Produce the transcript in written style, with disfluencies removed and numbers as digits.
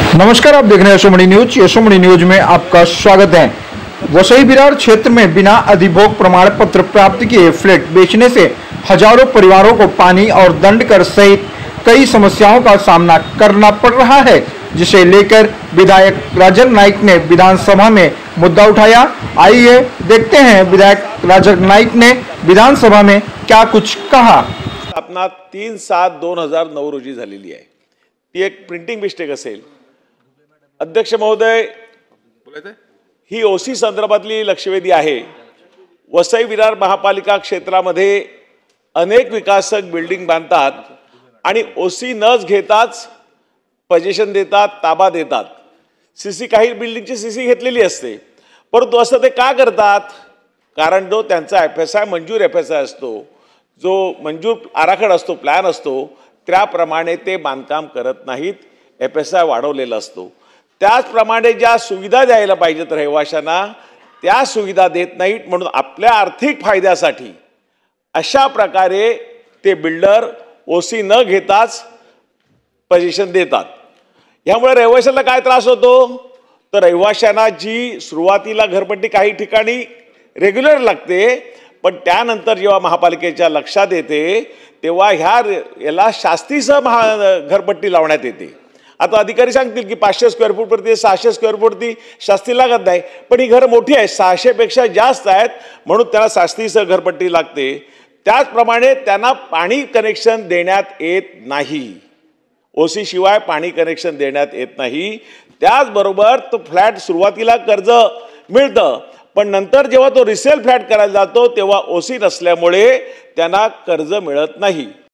नमस्कार, आप देख रहे हैं यशोमणि न्यूज। यशोमणि न्यूज में आपका स्वागत है। वसई विरार क्षेत्र में बिना अधिभोग प्रमाण पत्र प्राप्त किए फ्लैट बेचने से हजारों परिवारों को पानी और दंड कर सहित कई समस्याओं का सामना करना पड़ रहा है, जिसे लेकर विधायक राजन नाइक ने विधानसभा में मुद्दा उठाया। आइए देखते हैं विधायक राजन नाइक ने विधानसभा में क्या कुछ कहा। स्थापना 3/7/2009 रोजी झालेली आहे। ती एक प्रिंटिंग मिस्टेक असेल। अध्यक्ष महोदय, ही ओसी संदर्भातली लक्षवेधी आहे। वसई विरार महापालिका क्षेत्रामध्ये अनेक विकासक बिल्डिंग बांधतात आणि ओसी नच घेताच पोझिशन देतात, ताबा देतात। सीसी काही बिल्डिंगची सीसी घेतलेली असते, परंतु असं ते का करतात? कारण जो त्यांचा एफएसआय मंजूर एफएसआय असतो, जो मंजूर आराखडा असतो, प्लॅन असतो, त्याप्रमाणे ते बांधकाम करत नाहीत। एफएसआय वाढवलेला असतो, त्याचप्रमाणे ज्या सुविधा द्यायला पाहिजेत रहिवाशांना त्या सुविधा देत नाहीत। म्हणून आपल्या आर्थिक फायद्यासाठी अशा प्रकारे ते बिल्डर ओसी न घेताच पोझिशन देतात। यामुळे रहिवाशांना काय त्रास होतो? तर रहिवाशांना जी सुरुवातीला घरपट्टी काही ठिकाणी रेग्युलर लागते, पण त्यानंतर जेव्हा महापालिकेच्या लक्षात येते तेव्हा याला शास्तीसह घरपट्टी लावण्यात येते। आता अधिकारी सांगतील की 500 स्क्वेअर फूट प्रति 600 स्क्वेअर फूट ती शास्ती लागत नाही, पण ही घर मोठी आहे, 600 पेक्षा जास्त आहेत, म्हणून त्याला शास्तीसह घरपट्टी लागते। त्याचप्रमाणे त्यांना पाणी कनेक्शन देण्यात येत नाही। ओसी शिवाय पाणी कनेक्शन देण्यात येत नाही। त्याचबरोबर तो फ्लॅट सुरुवातीला कर्ज मिळतं, पण नंतर जेव्हा तो रिसेल फ्लॅट करायला जातो तेव्हा ओसी नसल्यामुळे त्यांना कर्ज मिळत नाही।